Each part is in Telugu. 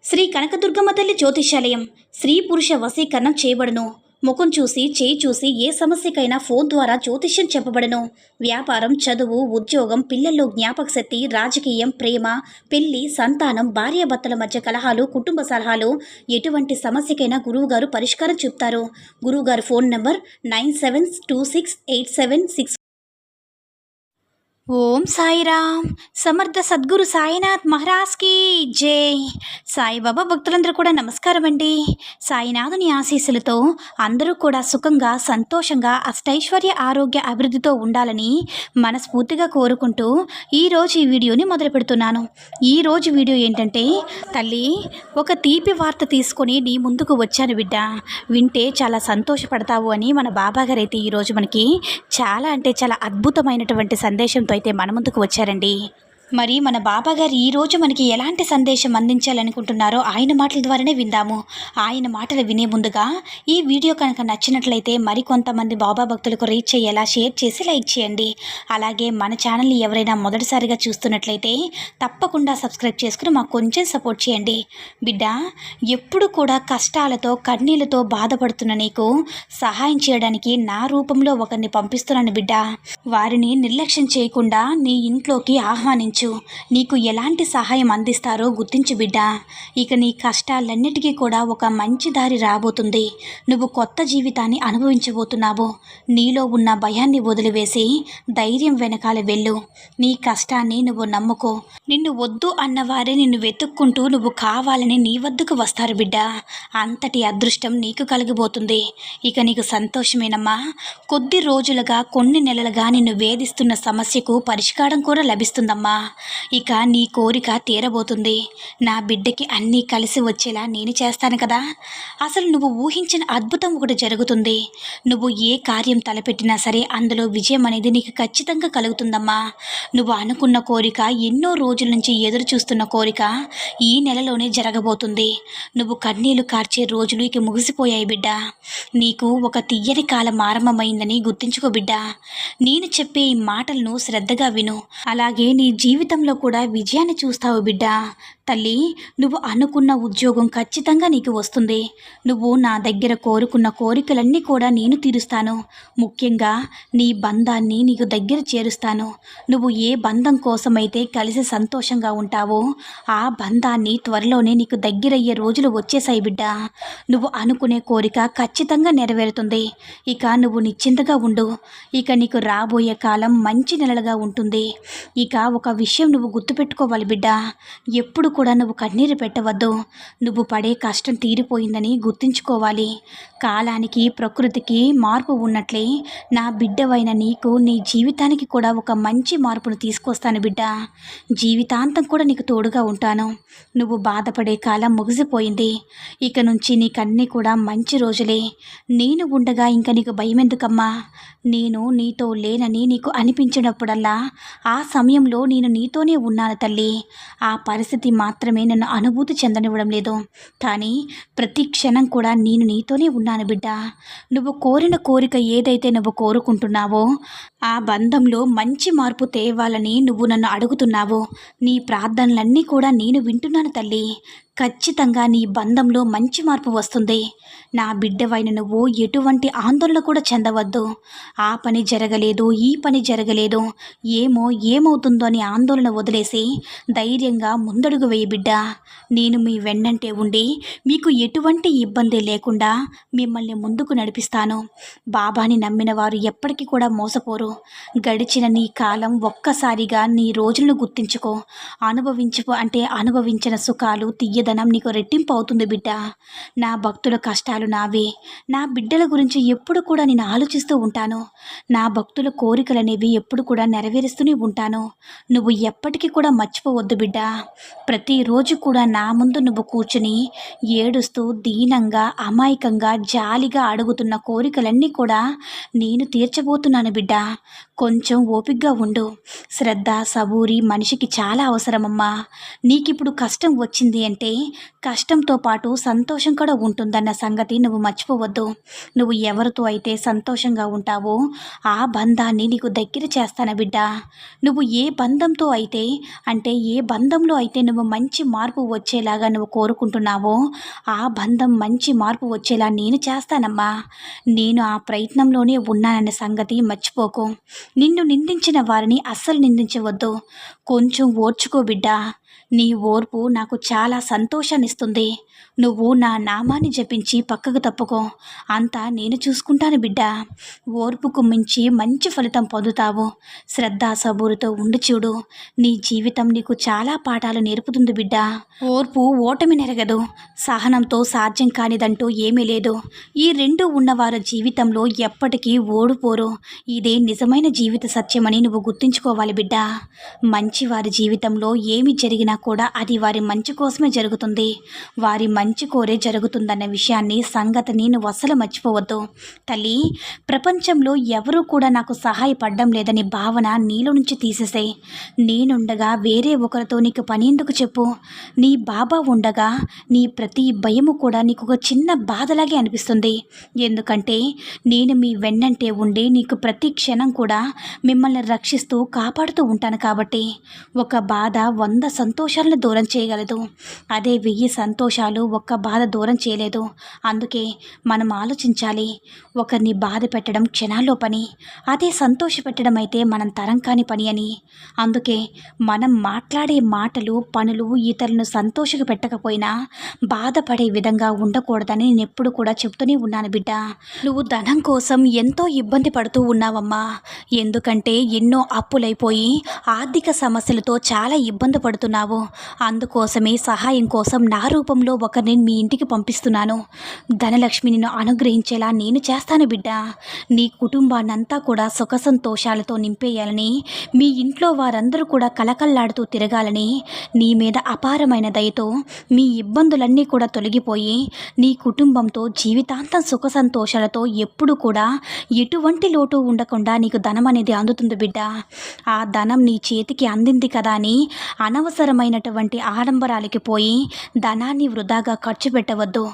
శ్రీ కనకదుర్గమ్మ తల్లి జ్యోతిషాలయం స్త్రీ పురుష వశీకరణం చేయబడును. ముఖం చూసి చేయి చూసి ఏ సమస్యకైనా ఫోన్ ద్వారా జ్యోతిష్యం చెప్పబడును. వ్యాపారం, చదువు, ఉద్యోగం, పిల్లల్లో జ్ఞాపక శక్తి, రాజకీయం, ప్రేమ, పెళ్లి, సంతానం, భార్యాభర్తల మధ్య కలహాలు, కుటుంబ సలహాలు, ఎటువంటి సమస్యకైనా గురువుగారు పరిష్కారం చెప్తారు. గురువుగారు ఫోన్ నంబర్ 97268766. ఓం సాయిరామ్. సమర్థ సద్గురు సాయినాథ్ మహారాజ్కి జై. సాయిబాబా భక్తులందరూ కూడా నమస్కారం అండి. సాయినాథుని ఆశీస్సులతో అందరూ కూడా సుఖంగా, సంతోషంగా, అష్టైశ్వర్య, ఆరోగ్య, అభివృద్ధితో ఉండాలని మనస్ఫూర్తిగా కోరుకుంటూ ఈరోజు ఈ వీడియోని మొదలు పెడుతున్నాను. ఈరోజు వీడియో ఏంటంటే, తల్లి ఒక తీపి వార్త తీసుకొని నీ ముందుకు వచ్చాను బిడ్డ, వింటే చాలా సంతోషపడతావు అని మన బాబాగారు అయితే ఈరోజు మనకి చాలా అంటే చాలా అద్భుతమైనటువంటి సందేశంతో అయితే మన ముందుకు వచ్చారండి. మరి మన బాబాగారు ఈరోజు మనకి ఎలాంటి సందేశం అందించాలనుకుంటున్నారో ఆయన మాటల ద్వారానే విందాము. ఆయన మాటలు వినే ముందుగా ఈ వీడియో కనుక నచ్చినట్లయితే మరికొంతమంది బాబా భక్తులకు రీచ్ అయ్యేలా షేర్ చేసి లైక్ చేయండి. అలాగే మన ఛానల్ని ఎవరైనా మొదటిసారిగా చూస్తున్నట్లయితే తప్పకుండా సబ్స్క్రైబ్ చేసుకుని మాకు కొంచెం సపోర్ట్ చేయండి. బిడ్డ, ఎప్పుడు కూడా కష్టాలతో కన్నీళ్లతో బాధపడుతున్న నీకు సహాయం చేయడానికి నా రూపంలో ఒకరిని పంపిస్తున్నాను బిడ్డ. వారిని నిర్లక్ష్యం చేయకుండా నీ ఇంట్లోకి ఆహ్వానించు. నీకు ఎలాంటి సహాయం అందిస్తారో గుర్తించు బిడ్డ. ఇక నీ కష్టాలన్నిటికీ కూడా ఒక మంచి దారి రాబోతుంది. నువ్వు కొత్త జీవితాన్ని అనుభవించబోతున్నావు. నీలో ఉన్న భయాన్ని వదిలివేసి ధైర్యం వెనకాల వెళ్ళు. నీ కష్టాన్ని నువ్వు నమ్ముకో. నిన్ను వద్దు అన్నవారే నిన్ను వెతుక్కుంటూ నువ్వు కావాలని నీ వద్దకు వస్తారు బిడ్డ. అంతటి అదృష్టం నీకు కలిగిపోతుంది. ఇక నీకు సంతోషమేనమ్మా. కొద్ది రోజులుగా, కొన్ని నెలలుగా నిన్ను వేధిస్తున్న సమస్యకు పరిష్కారం కూడా లభిస్తుందమ్మా. ఇక నీ కోరిక తీరబోతుంది. నా బిడ్డకి అన్నీ కలిసి వచ్చేలా నేను చేస్తాను కదా. అసలు నువ్వు ఊహించిన అద్భుతం ఒకటి జరుగుతుంది. నువ్వు ఏ కార్యం తలపెట్టినా సరే అందులో విజయం అనేది నీకు ఖచ్చితంగా కలుగుతుందమ్మా. నువ్వు అనుకున్న కోరిక, ఎన్నో రోజుల నుంచి ఎదురు చూస్తున్న కోరిక ఈ నెలలోనే జరగబోతుంది. నువ్వు కన్నీళ్లు కార్చే రోజులు ఇక ముగిసిపోయాయి బిడ్డ. నీకు ఒక తీయని కాలం ఆరంభమైందని గుర్తించుకో బిడ్డ. నేను చెప్పే ఈ మాటలను శ్రద్ధగా విను. అలాగే నీ జీవితంలో కూడా విజయాన్ని చూస్తావు బిడ్డ. తల్లి, నువ్వు అనుకున్న ఉద్యోగం ఖచ్చితంగా నీకు వస్తుంది. నువ్వు నా దగ్గర కోరుకున్న కోరికలన్నీ కూడా నేను తీరుస్తాను. ముఖ్యంగా నీ బంధాన్ని నీకు దగ్గర చేరుస్తాను. నువ్వు ఏ బంధం కోసమైతే కలిసి సంతోషంగా ఉంటావో ఆ బంధాన్ని త్వరలోనే నీకు దగ్గరయ్యే రోజులు వచ్చేసాయి బిడ్డ. నువ్వు అనుకునే కోరిక ఖచ్చితంగా నెరవేరుతుంది. ఇక నువ్వు నిశ్చింతగా ఉండు. ఇక నీకు రాబోయే కాలం మంచి నెలలుగా ఉంటుంది. ఇక ఒక విషయం నువ్వు గుర్తుపెట్టుకోవాలి బిడ్డ. ఎప్పుడు కూడా నువ్వు కన్నీరు పెట్టవద్దు. నువ్వు పడే కష్టం తీరిపోయిందని గుర్తుంచుకోవాలి. కాలానికి, ప్రకృతికి మార్పు ఉన్నట్లే నా బిడ్డవైన నీకు, నీ జీవితానికి కూడా ఒక మంచి మార్పును తీసుకొస్తాను బిడ్డ. జీవితాంతం కూడా నీకు తోడుగా ఉంటాను. నువ్వు బాధపడే కాలం ముగిసిపోయింది. ఇక నుంచి నీకన్నీ కూడా మంచి రోజులే. నేను ఉండగా ఇంకా నీకు భయం ఎందుకమ్మా? నేను నీతో లేనని నీకు అనిపించినప్పుడల్లా ఆ సమయంలో నేను నీతోనే ఉన్నాను తల్లి. ఆ పరిస్థితి మాత్రమే నన్ను అనుభూతి చెందనివ్వడం లేదు. కానీ ప్రతి క్షణం కూడా నేను నీతోనే ఉన్నాను బిడ్డ. నువ్వు కోరిన కోరిక ఏదైతే నువ్వు కోరుకుంటున్నావో ఆ బంధంలో మంచి మార్పు తేవాలని నువ్వు నన్ను అడుగుతున్నావు. నీ ప్రార్థనలన్నీ కూడా నేను వింటున్నాను తల్లి. ఖచ్చితంగా నీ బంధంలో మంచి మార్పు వస్తుంది. నా బిడ్డవైన నువ్వు ఎటువంటి ఆందోళన కూడా చెందవద్దు. ఆ పని జరగలేదు, ఈ పని జరగలేదు, ఏమవుతుందో అని ఆందోళన వదిలేసి ధైర్యంగా ముందడుగు వేయి బిడ్డ. నేను మీ వెన్నంటే ఉండి మీకు ఎటువంటి ఇబ్బంది లేకుండా మిమ్మల్ని ముందుకు నడిపిస్తాను. బాబాని నమ్మిన వారు ఎప్పటికీ కూడా మోసపోరు. గడిచిన నీ కాలం ఒక్కసారిగా నీ రోజులను గుర్తించుకో. అనుభవించిన సుఖాలు, తీయదనం నీకు రెట్టింపు అవుతుంది బిడ్డ. నా భక్తుల కష్టాలు నావే. నా బిడ్డల గురించి ఎప్పుడు కూడా నేను ఆలోచిస్తూ ఉంటాను. నా భక్తుల కోరికలు అనేవి ఎప్పుడు కూడా నెరవేరుస్తూనే ఉంటాను. నువ్వు ఎప్పటికీ కూడా మర్చిపోవద్దు బిడ్డ. ప్రతిరోజు కూడా నా ముందు నువ్వు కూర్చుని ఏడుస్తూ దీనంగా, అమాయకంగా, జాలిగా అడుగుతున్న కోరికలన్నీ కూడా నేను తీర్చబోతున్నాను బిడ్డ. కొంచెం ఓపికగా ఉండు. శ్రద్ధ, సబూరి మనిషికి చాలా అవసరమమ్మా. నీకిప్పుడు కష్టం వచ్చింది అంటే కష్టంతో పాటు సంతోషం కూడా ఉంటుందన్న సంగతి నువ్వు మర్చిపోవద్దు. నువ్వు ఎవరితో అయితే సంతోషంగా ఉంటావో ఆ బంధాన్ని నీకు దగ్గర చేస్తాను బిడ్డ. నువ్వు ఏ బంధంతో అయితే అంటే ఏ బంధంలో అయితే నువ్వు మంచి మార్పు వచ్చేలాగా నువ్వు కోరుకుంటున్నావో ఆ బంధం మంచి మార్పు వచ్చేలా నేను చేస్తానమ్మా. నేను ఆ ప్రయత్నంలోనే ఉన్నానన్న సంగతి మర్చిపోకు. నిన్ను నిందించిన వారిని అస్సలు నిందించవద్దు. కొంచెం ఓర్చుకో బిడ్డా. నీ ఓర్పు నాకు చాలా సంతోషాన్నిస్తుంది. నువ్వు నా నామాన్ని జపించి పక్కకు తప్పుకో. అంతా నేను చూసుకుంటాను బిడ్డా. ఓర్పుకు మించి మంచి ఫలితం పొందుతావు. శ్రద్ధ సబూరుతో ఉండి చూడు. నీ జీవితం నీకు చాలా పాఠాలు నేర్పుతుంది బిడ్డా. ఓర్పు ఓటమి నెరగదు. సహనంతో సాధ్యం కానిదంటూ ఏమీ లేదు. ఈ రెండు ఉన్నవారి జీవితంలో ఎప్పటికీ ఓడిపోరు. ఇదే నిజమైన జీవిత సత్యమని నువ్వు గుర్తుంచుకోవాలి బిడ్డా. మంచి వారి జీవితంలో ఏమి జరిగినా కూడా అది వారి మంచి కోసమే జరుగుతుంది. వారి మంచి కోరే జరుగుతుందన్న విషయాన్ని సంగతిని నువ్వు అస్సలు మర్చిపోవద్దు తల్లి. ప్రపంచంలో ఎవరూ కూడా నాకు సహాయపడడం లేదని భావన నీలో నుంచి తీసేసే. నేనుండగా వేరే ఒకరితో నీకు పని ఎందుకు చెప్పు. నీ బాబా ఉండగా నీ ప్రతి భయము కూడా నీకు ఒక చిన్న బాధలాగే అనిపిస్తుంది. ఎందుకంటే నేను మీ వెన్నంటే ఉండి నీకు ప్రతి క్షణం కూడా మిమ్మల్ని రక్షిస్తూ కాపాడుతూ ఉంటాను కాబట్టి. ఒక బాధ 100 సంతోషాలను దూరం చేయగలదు. అదే 1000 సంతోషాలు ఒక్క బాధ దూరం చేయలేదు. అందుకే మనం ఆలోచించాలి. ఒకరిని బాధ పెట్టడం క్షణాల్లో పని, అదే సంతోష పెట్టడం అయితే మనం తరం కాని పని అని. అందుకే మనం మాట్లాడే మాటలు పనులు ఇతరులను సంతోషక పెట్టకపోయినా బాధపడే విధంగా ఉండకూడదని నేను ఎప్పుడు కూడా చెప్తూనే ఉన్నాను బిడ్డ. నువ్వు ధనం కోసం ఎంతో ఇబ్బంది పడుతూ ఉన్నావమ్మా. ఎందుకంటే ఎన్నో అప్పులైపోయి ఆర్థిక సమస్యలతో చాలా ఇబ్బంది పడుతున్నావు. అందుకోసమే సహాయం కోసం నా రూపంలో ఒకరిని మీ ఇంటికి పంపిస్తున్నాను. ధనలక్ష్మి నిన్ను అనుగ్రహించేలా నేను చేస్తాను బిడ్డ. నీ కుటుంబాన్నంతా కూడా సుఖ సంతోషాలతో నింపేయాలని, మీ ఇంట్లో వారందరూ కూడా కలకల్లాడుతూ తిరగాలని, నీ మీద అపారమైన దయతో మీ ఇబ్బందులన్నీ కూడా తొలగిపోయి నీ కుటుంబంతో జీవితాంతం సుఖ సంతోషాలతో ఎప్పుడు కూడా ఎటువంటి లోటు ఉండకుండా నీకు ధనం అనేది అందుతుంది బిడ్డ. ఆ ధనం నీ చేతికి అందింది కదా అని అనవసరమైనటువంటి ఆడంబరాలకి పోయి ధనాన్ని వృధాగా ఖర్చు పెట్టవద్దు.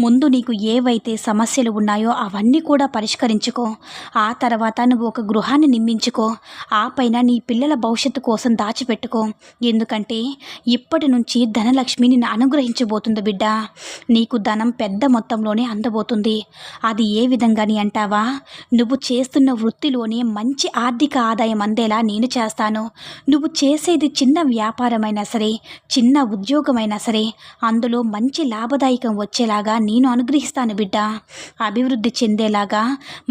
ముందు నీకు ఏవైతే సమస్యలు ఉన్నాయో అవన్నీ కూడా పరిష్కరించుకో. ఆ తర్వాత నువ్వు ఒక గృహాన్ని నిర్మించుకో. ఆ పైన నీ పిల్లల భవిష్యత్తు కోసం దాచిపెట్టుకో. ఎందుకంటే ఇప్పటి నుంచి ధనలక్ష్మి నిన్ను అనుగ్రహించబోతుంది బిడ్డ. నీకు ధనం పెద్ద మొత్తంలోనే అందబోతుంది. అది ఏ విధంగాని అంటావా? నువ్వు చేస్తున్న వృత్తిలోనే మంచి ఆర్థిక ఆదాయం అందేలా నేను చేస్తాను. నువ్వు చేసేది చిన్న వ్యాపారమైనా సరే, చిన్న ఉద్యోగమైనా సరే అందులో మంచి లాభదాయకం వచ్చేలాగా నేను అనుగ్రహిస్తాను బిడ్డ. అభివృద్ధి చెందేలాగా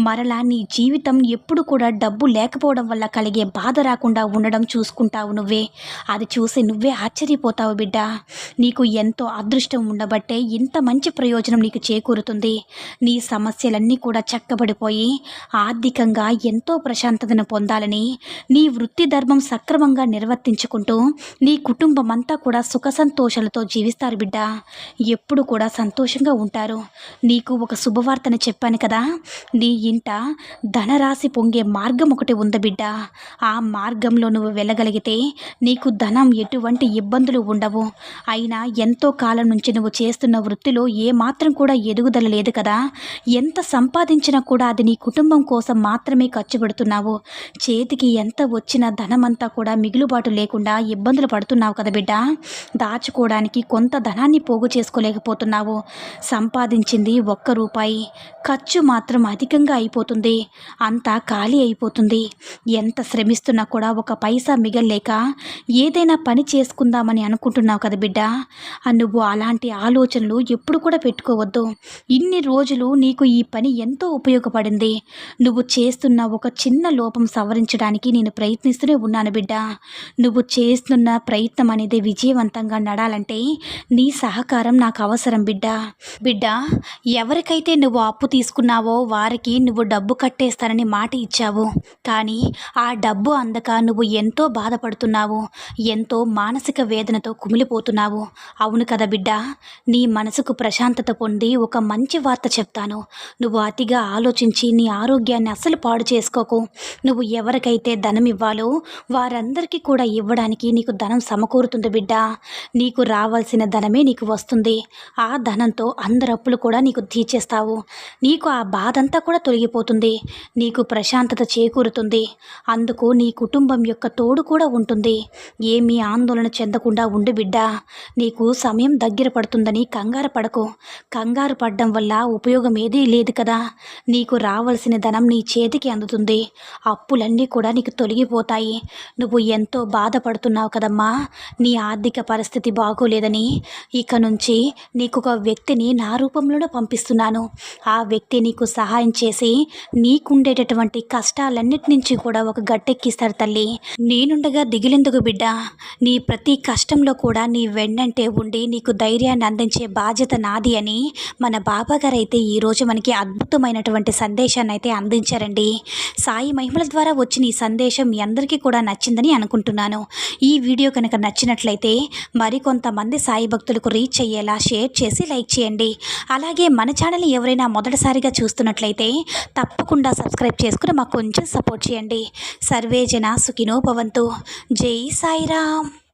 మరలా నీ జీవితం ఎప్పుడు కూడా డబ్బు లేకపోవడం వల్ల కలిగే బాధ రాకుండా ఉండడం చూసుకుంటావు నువ్వే. అది చూసి నువ్వే ఆశ్చర్యపోతావు బిడ్డ. నీకు ఎంతో అదృష్టం ఉండబట్టే ఇంత మంచి ప్రయోజనం నీకు చేకూరుతుంది. నీ సమస్యలన్నీ కూడా చక్కబడిపోయి ఆర్థికంగా ఎంతో ప్రశాంతతను పొందాలని, నీ వృత్తి ధర్మం సక్రమంగా నిర్వర్తించుకుంటూ నీ కుటుంబం అంతా కూడా సుఖ సంతోషాలతో జీవిస్తారు బిడ్డ. ఎప్పుడు కూడా సంతోషంగా ఉంటారు. నీకు ఒక శుభవార్తను చెప్పాను కదా. నీ ఇంట ధనరాశి పొంగే మార్గం ఒకటి ఉంది బిడ్డ. ఆ మార్గంలో నువ్వు వెళ్ళగలిగితే నీకు ధనం ఎటువంటి ఇబ్బందులు ఉండవు. అయినా ఎంతో కాలం నుంచి నువ్వు చేస్తున్న వృత్తిలో ఏ మాత్రం కూడా ఎదుగుదల లేదు కదా. ఎంత సంపాదించినా కూడా అది నీ కుటుంబం కోసం మాత్రమే ఖర్చు పెడుతున్నావు. చేతికి ఎంత వచ్చిన ధనమంతా కూడా మిగులుబాటు లేకుండా ఇబ్బందులు పడుతున్నావు కదా బిడ్డ. దాచుకోవడానికి కొంత ధనాన్ని పోగు చేసుకోలేకపోతున్నావు. సంపాదించింది 1 రూపాయి, ఖర్చు మాత్రం అధికంగా అయిపోతుంది. అంతా ఖాళీ అయిపోతుంది. ఎంత శ్రమిస్తున్నా కూడా ఒక పైసా మిగల్లేక ఏదైనా పని చేసుకుందామని అనుకుంటున్నావు కదా బిడ్డ. నువ్వు అలాంటి ఆలోచనలు ఎప్పుడు కూడా పెట్టుకోవద్దు. ఇన్ని రోజులు నీకు ఈ పని ఎంతో ఉపయోగపడింది. నువ్వు చేస్తున్న ఒక చిన్న లోపం సవరించడానికి నేను ప్రయత్నిస్తూనే ఉన్నాను బిడ్డ. నువ్వు చేస్తున్న ప్రయత్నం అనేది విజయవంతంగా నడాలంటే నీ సహకారం నాకు అవసరం బిడ్డ. ఎవరికైతే నువ్వు అప్పు తీసుకున్నావో వారికి నువ్వు డబ్బు కట్టేస్తానని మాట ఇచ్చావు. కానీ ఆ డబ్బు అందక నువ్వు ఎంతో బాధపడుతున్నావు. ఎంతో మానసిక వేదనతో కుమిలిపోతున్నావు. అవును కదా బిడ్డ. నీ మనసుకు ప్రశాంతత పొంది ఒక మంచి వార్త చెప్తాను. నువ్వు అతిగా ఆలోచించి నీ ఆరోగ్యాన్ని అస్సలు పాడు చేసుకోకు. నువ్వు ఎవరికైతే ధనం ఇవ్వాలో వారందరికీ కూడా ఇవ్వడానికి నీకు ధనం సమకూరుతుంది బిడ్డ. నీకు రావాల్సిన ధనమే నీకు వస్తుంది. ఆ ధనంతో అందరి అప్పులు కూడా నీకు తీర్చేస్తావు. నీకు ఆ బాధంతా కూడా తొలగిపోతుంది. నీకు ప్రశాంతత చేకూరుతుంది. అందుకు నీ కుటుంబం యొక్క తోడు కూడా ఉంటుంది. ఏమీ ఆందోళన చెందకుండా ఉండు బిడ్డ. నీకు సమయం దగ్గర పడుతుందని కంగారు పడకు. కంగారు పడడం వల్ల ఉపయోగం ఏదీ లేదు కదా. నీకు రావాల్సిన ధనం నీ చేతికి అందుతుంది. అప్పులన్నీ కూడా నీకు తొలగిపోతాయి. నువ్వు ఎంతో బాధపడుతున్నావు కదమ్మా. నీ ఆర్థిక పరిస్థితి బాగోలేదని ఇక నుంచి నీకు ఒక వ్యక్తిని నా రూపంలోనే పంపిస్తున్నాను. ఆ వ్యక్తి నీకు సహాయం చేసి నీకుండేటటువంటి కష్టాలన్నిటి నుంచి కూడా ఒక గట్టెక్కిస్తాడు తల్లి. నేనుండగా దిగులెందుకు బిడ్డ. నీ ప్రతి కష్టంలో కూడా నీ వెన్నంటే ఉండి నీకు ధైర్యాన్ని అందించే బాధ్యత నాది అని మన బాబాగారు అయితే ఈరోజు మనకి అద్భుతమైనటువంటి సందేశాన్ని అయితే అందించారండి. సాయి మహిమల ద్వారా వచ్చిన ఈ సందేశం మీ అందరికీ కూడా నచ్చిందని అనుకుంటున్నాను. ఈ వీడియో కనుక నచ్చినట్లయితే మరికొంతమంది సాయి భక్తులకు రీచ్ అయ్యేలా షేర్ చేసి లైక్ చేయండి. అలాగే మన ఛానల్ని ఎవరైనా మొదటిసారిగా చూస్తున్నట్లయితే తప్పకుండా సబ్స్క్రైబ్ చేసుకుని మాకు కొంచెం సపోర్ట్ చేయండి. సర్వే జన సుఖినో భవంతు. జై సాయిరామ్.